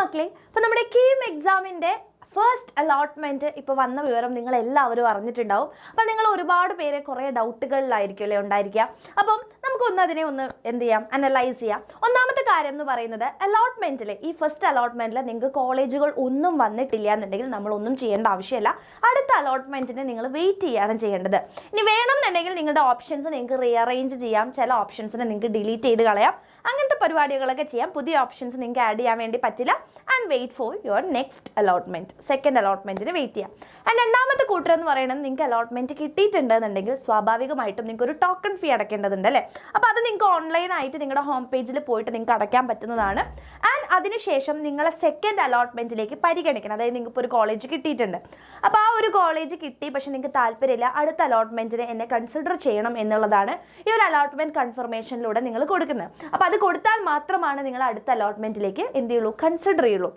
മക്കളെ, ഇപ്പോൾ നമ്മുടെ കീം എക്സാമിൻ്റെ ഫസ്റ്റ് അലോട്ട്മെൻറ്റ് ഇപ്പോൾ വന്ന വിവരം നിങ്ങളെല്ലാവരും അറിഞ്ഞിട്ടുണ്ടാവും. അപ്പോൾ നിങ്ങൾ ഒരുപാട് പേരെ കുറേ ഡൗട്ടുകളിലായിരിക്കും അല്ലേ ഉണ്ടായിരിക്കുക. അപ്പം നമുക്കൊന്ന് അതിനെ ഒന്ന് എന്ത് ചെയ്യാം, അനലൈസ് ചെയ്യാം. ഒന്നാമത്തെ കാര്യം എന്ന് പറയുന്നത് അലോട്ട്മെൻറ്റിൽ, ഈ ഫസ്റ്റ് അലോട്ട്മെൻറ്റിൽ നിങ്ങൾക്ക് കോളേജുകൾ ഒന്നും വന്നിട്ടില്ല എന്നുണ്ടെങ്കിൽ നമ്മളൊന്നും ചെയ്യേണ്ട ആവശ്യമില്ല. അടുത്ത അലോട്ട്മെൻറ്റിന് നിങ്ങൾ വെയിറ്റ് ചെയ്യാണ് ചെയ്യേണ്ടത്. ഇനി വേണമെന്നുണ്ടെങ്കിൽ നിങ്ങളുടെ ഓപ്ഷൻസ് നിങ്ങൾക്ക് റീഅറേഞ്ച് ചെയ്യാം, ചില ഓപ്ഷൻസിനെ നിങ്ങൾക്ക് ഡിലീറ്റ് ചെയ്ത് കളയാം, അങ്ങനത്തെ പരിപാടികളൊക്കെ ചെയ്യാം. പുതിയ ഓപ്ഷൻസ് നിങ്ങൾക്ക് ആഡ് ചെയ്യാൻ വേണ്ടി പറ്റില്ല. And wait for your next allotment, second അലോട്ട്മെൻറ്റിന് വെയിറ്റ് ചെയ്യാം. ആൻഡ് രണ്ടാമത്തെ കൂട്ടർ എന്ന് പറയുന്നത് നിങ്ങൾക്ക് അലോട്ട്മെൻറ്റ് കിട്ടിയിട്ടുണ്ടെന്നുണ്ടെങ്കിൽ സ്വാഭാവികമായിട്ടും നിങ്ങൾക്ക് ഒരു ടോക്കൺ ഫീ അടയ്ക്കേണ്ടതുണ്ട് അല്ലേ. അപ്പോൾ അത് നിങ്ങൾക്ക് ഓൺലൈനായിട്ട് നിങ്ങളുടെ ഹോം പേജിൽ പോയിട്ട് നിങ്ങൾക്ക് അടയ്ക്കാൻ പറ്റുന്നതാണ്. ആൻഡ് അതിനുശേഷം നിങ്ങളെ സെക്കൻഡ് അലോട്ട്മെൻറ്റിലേക്ക് പരിഗണിക്കണം. അതായത് നിങ്ങൾക്ക് ഇപ്പോൾ ഒരു കോളേജ് കിട്ടിയിട്ടുണ്ട്, അപ്പോൾ ആ ഒരു കോളേജ് കിട്ടി, പക്ഷേ നിങ്ങൾക്ക് താല്പര്യമില്ല, അടുത്ത അലോട്ട്മെൻറ്റിന് എന്നെ കൺസിഡർ ചെയ്യണം എന്നുള്ളതാണ് ഈ ഒരു അലോട്ട്മെൻറ്റ് കൺഫർമേഷനിലൂടെ നിങ്ങൾ കൊടുക്കുന്നത്. അപ്പോൾ അത് കൊടുത്താൽ മാത്രമാണ് നിങ്ങൾ അടുത്ത അലോട്ട്മെൻറ്റിലേക്ക് എന്ത് ചെയ്യുള്ളൂ, കൺസിഡർ ചെയ്യുള്ളൂ.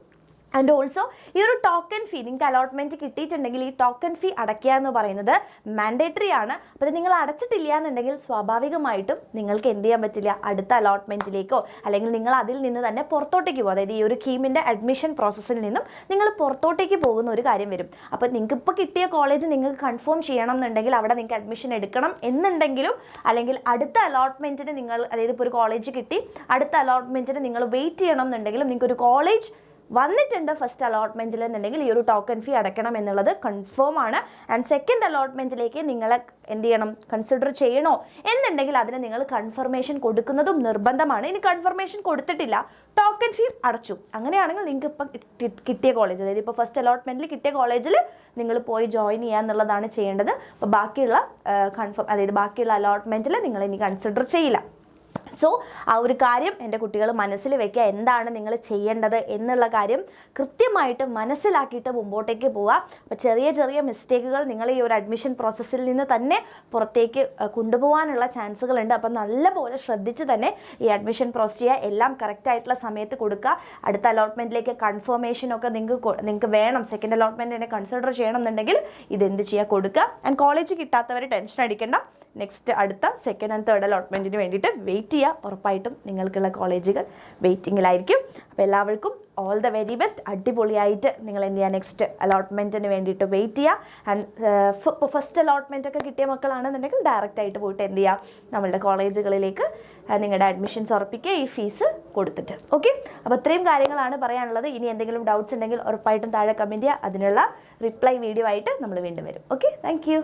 ആൻഡ് ഓൾസോ ഈ ഒരു ടോക്കൺ ഫീ, നിങ്ങൾക്ക് അലോട്ട്മെൻറ്റ് കിട്ടിയിട്ടുണ്ടെങ്കിൽ ഈ ടോക്കൺ ഫീ അടയ്ക്കുക എന്ന് പറയുന്നത് മാൻഡേറ്ററി ആണ്. അപ്പോൾ നിങ്ങൾ അടച്ചിട്ടില്ല എന്നുണ്ടെങ്കിൽ സ്വാഭാവികമായിട്ടും നിങ്ങൾക്ക് എന്ത് ചെയ്യാൻ പറ്റില്ല, അടുത്ത അലോട്ട്മെൻറ്റിലേക്കോ അല്ലെങ്കിൽ നിങ്ങൾ അതിൽ നിന്ന് തന്നെ പുറത്തോട്ടേക്ക് പോകും. അതായത് ഈ ഒരു കീമിൻ്റെ അഡ്മിഷൻ പ്രോസസ്സിൽ നിന്നും നിങ്ങൾ പുറത്തോട്ടേക്ക് പോകുന്ന ഒരു കാര്യം വരും. അപ്പോൾ നിങ്ങൾക്ക് ഇപ്പോൾ കിട്ടിയ കോളേജ് നിങ്ങൾക്ക് കൺഫേം ചെയ്യണം എന്നുണ്ടെങ്കിൽ അവിടെ നിങ്ങൾക്ക് അഡ്മിഷൻ എടുക്കണം എന്നുണ്ടെങ്കിലും, അല്ലെങ്കിൽ അടുത്ത അലോട്ട്മെൻറ്റിന് നിങ്ങൾ, അതായത് ഇപ്പോൾ ഒരു കോളേജ് കിട്ടി അടുത്ത അലോട്ട്മെൻറ്റിന് നിങ്ങൾ വെയിറ്റ് ചെയ്യണം എന്നുണ്ടെങ്കിലും നിങ്ങൾക്ക് ഒരു കോളേജ് വന്നിട്ടുണ്ട് ഫസ്റ്റ് അലോട്ട്മെൻറ്റിൽ എന്നുണ്ടെങ്കിൽ ഈ ഒരു ടോക്കൺ ഫീ അടയ്ക്കണം എന്നുള്ളത് കൺഫേം ആണ്. ആൻഡ് സെക്കൻഡ് അലോട്ട്മെൻറ്റിലേക്ക് നിങ്ങൾ എന്ത് ചെയ്യണം, കൺസിഡർ ചെയ്യണോ എന്നുണ്ടെങ്കിൽ അതിന് നിങ്ങൾ കൺഫർമേഷൻ കൊടുക്കുന്നതും നിർബന്ധമാണ്. ഇനി കൺഫർമേഷൻ കൊടുത്തിട്ടില്ല, ടോക്കൺ ഫീ അടച്ചു, അങ്ങനെയാണെങ്കിൽ നിങ്ങൾക്ക് ഇപ്പം കിട്ടിയ കോളേജ്, അതായത് ഇപ്പോൾ ഫസ്റ്റ് അലോട്ട്മെൻറ്റിൽ കിട്ടിയ കോളേജിൽ നിങ്ങൾ പോയി ജോയിൻ ചെയ്യുക എന്നുള്ളതാണ് ചെയ്യേണ്ടത്. അപ്പോൾ ബാക്കിയുള്ള അതായത് ബാക്കിയുള്ള അലോട്ട്മെൻറ്റിൽ നിങ്ങൾ ഇനി കൺസിഡർ ചെയ്യില്ല. സോ ആ ഒരു കാര്യം എൻ്റെ കുട്ടികൾ മനസ്സിൽ വെക്കുക. എന്താണ് നിങ്ങൾ ചെയ്യേണ്ടത് എന്നുള്ള കാര്യം കൃത്യമായിട്ട് മനസ്സിലാക്കിയിട്ട് മുമ്പോട്ടേക്ക് പോവുക. അപ്പോൾ ചെറിയ ചെറിയ മിസ്റ്റേക്കുകൾ നിങ്ങൾ ഈ ഒരു അഡ്മിഷൻ പ്രോസസ്സിൽ നിന്ന് തന്നെ പുറത്തേക്ക് കൊണ്ടുപോകാനുള്ള ചാൻസുകളുണ്ട്. അപ്പം നല്ലപോലെ ശ്രദ്ധിച്ച് തന്നെ ഈ അഡ്മിഷൻ പ്രോസസ് ചെയ്യുക. എല്ലാം കറക്റ്റായിട്ടുള്ള സമയത്ത് കൊടുക്കുക. അടുത്ത അലോട്ട്മെൻറ്റിലേക്ക് കൺഫർമേഷനൊക്കെ നിങ്ങൾക്ക് വേണം, സെക്കൻഡ് അലോട്ട്മെൻറ്റിനെ കൺസിഡർ ചെയ്യണം എന്നുണ്ടെങ്കിൽ ഇതെന്ത് ചെയ്യുക, കൊടുക്കുക. ആൻഡ് കോളേജ് കിട്ടാത്തവർ ടെൻഷൻ അടിക്കേണ്ട, നെക്സ്റ്റ് അടുത്ത സെക്കൻഡ് ആൻഡ് തേർഡ് അലോട്ട്മെൻറ്റിന് വേണ്ടിയിട്ട് വെയിറ്റ് ചെയ്യുക. ഉറപ്പായിട്ടും നിങ്ങൾക്കുള്ള കോളേജുകൾ വെയിറ്റിങ്ങിലായിരിക്കും. അപ്പോൾ എല്ലാവർക്കും ഓൾ ദ വെരി ബെസ്റ്റ്. അടിപൊളിയായിട്ട് നിങ്ങൾ എന്ത് ചെയ്യുക, നെക്സ്റ്റ് അലോട്ട്മെൻറ്റിന് വേണ്ടിയിട്ട് വെയിറ്റ് ചെയ്യുക. ആൻഡ് ഇപ്പോൾ ഫസ്റ്റ് അലോട്ട്മെൻ്റ് ഒക്കെ കിട്ടിയ മക്കളാണെന്നുണ്ടെങ്കിൽ ഡയറക്റ്റായിട്ട് പോയിട്ട് എന്ത് ചെയ്യുക, നമ്മളുടെ കോളേജുകളിലേക്ക് നിങ്ങളുടെ അഡ്മിഷൻസ് ഉറപ്പിക്കുക, ഈ ഫീസ് കൊടുത്തിട്ട്. ഓക്കെ, അപ്പോൾ ഇത്രയും കാര്യങ്ങളാണ് പറയാനുള്ളത്. ഇനി എന്തെങ്കിലും ഡൗട്ട്സ് ഉണ്ടെങ്കിൽ ഉറപ്പായിട്ടും താഴെ കമൻറ്റ് ചെയ്യുക. അതിനുള്ള റിപ്ലൈ വീഡിയോ ആയിട്ട് നമ്മൾ വീണ്ടും വരും. Okay, thank you.